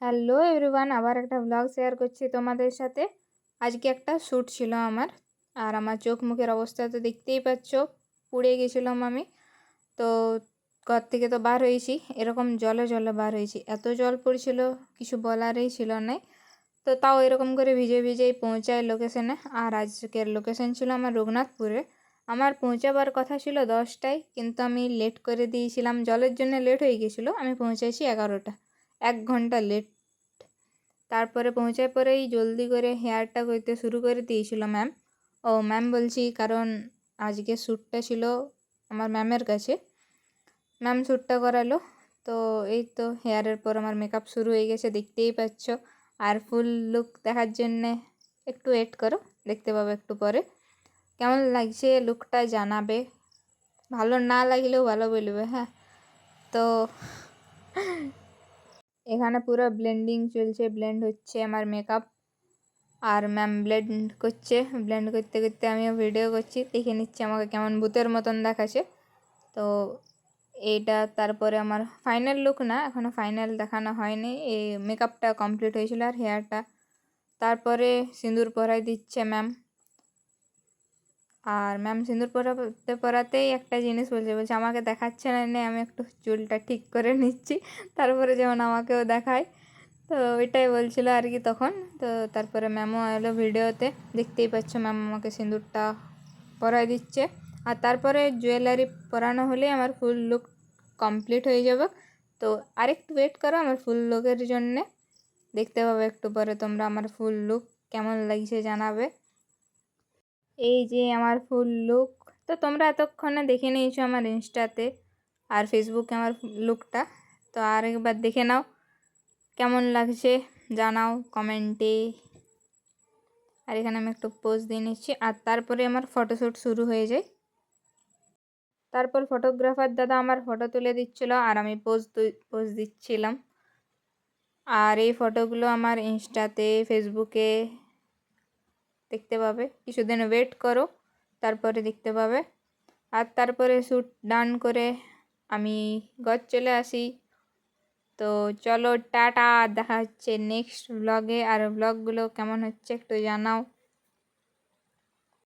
Hello everyone, আবার একটা blog share করছি তোমাদের সাথে। আজকে একটা শ্যুট ছিল আমার, আর আমার চোখ মুখের অবস্থা তো দেখতেই পাচ্ছ, পুড়ে গেছিলাম আমি। তো ঘর থেকে তো বার হয়েছি, এরকম জলে জলে বার হয়েছি, এত জল পড়ছিল কিছু বলারই ছিল না। তো তাও এরকম করে ভিজে ভিজেই পৌঁছায় লোকেশনে। আর আজকের লোকেশন ছিল আমার রঘুনাথপুরে। আমার পৌঁছাবার কথা ছিল 10টায়, কিন্তু আমি লেট করে দিয়েছিলাম, জলের জন্য লেট হয়ে গেছিলো। আমি পৌঁছাইছি 11টা, 1 ঘন্টা লেট। তারপরে পৌঁছার পরেই জলদি করে হেয়ারটা করতে শুরু করে দিয়েছিল ম্যাম। ম্যাম বলছি, কারণ আজকে শ্যুটটা ছিল আমার ম্যামের কাছে, ম্যাম শ্যুটটা করালো। তো এই তো হেয়ারের পর আমার মেকআপ শুরু হয়ে গেছে, দেখতেই পাচ্ছ। আর ফুল লুক দেখার জন্যে একটু ওয়েট করো, দেখতে পাবো একটু পরে। কেমন লাগছে লুকটা জানাবে, ভালো না লাগলেও ভালো বলবে, হ্যাঁ। তো এখানে পুরো ব্লেন্ডিং চলছে, ব্লেন্ড হচ্ছে আমার মেকআপ। আর ম্যাম ব্লেন্ড করছে, ব্লেন্ড করতে করতে আমিও ভিডিও করছি, দেখে নিচ্ছি আমাকে কেমন ভূতের মতন দেখাচ্ছে। তো এইটা তারপরে আমার ফাইনাল লুক না, এখনও ফাইনাল দেখানো হয়নি। এই মেকআপটা কমপ্লিট হয়েছিল আর হেয়ারটা। তারপরে সিঁদুর পরাই দিচ্ছে ম্যাম। আর ম্যাম সিঁদুর পরাতেই একটা জিনিস বলছে আমাকে দেখাচ্ছে না, আমি একটু চুলটা ঠিক করে নিচ্ছি, তারপরে যেমন আমাকেও দেখায়। তো ওইটাই বলছিল আর কি তখন। তো তারপরে ম্যামও এলো ভিডিওতে, দেখতেই পাচ্ছ ম্যাম আমাকে সিঁদুরটা পরাই দিচ্ছে। আর তারপরে জুয়েলারি পরানো হলেই আমার ফুল লুক কমপ্লিট হয়ে যাবে। তো আরেকটু ওয়েট করো আমার ফুল লুকের জন্যে, দেখতে পাবে একটু পরে তোমরা আমার ফুল লুক কেমন লাগছে জানাবে। এই যে আমার ফুল লুক, তো তোমরা এতক্ষণে দেখে নিয়েছো আমার ইনস্টাতে আর ফেসবুকে আমার লুকটা। তো আর একবার দেখে নাও কেমন লাগছে, জানাও কমেন্টে। আর এখানে আমি একটু পোজ দিয়ে নিচ্ছি, আর তারপরে আমার ফটোশ্যুট শুরু হয়ে যায়। তারপর ফটোগ্রাফার দাদা আমার ফটো তুলে দিচ্ছিল আর আমি পোজ দিচ্ছিলাম। আর এই ফটোগুলো আমার ইনস্টাতে ফেসবুকে দেখতে পাবে, কিছুদিন ওয়েট করো তারপরে দেখতে পাবে। আর তারপরে শ্যুট ডান করে আমি ঘর চলে আসি। তো চলো টাটা, দেখা হচ্ছে নেক্সট ব্লগে। আর ব্লগগুলো কেমন হচ্ছে একটু জানাও।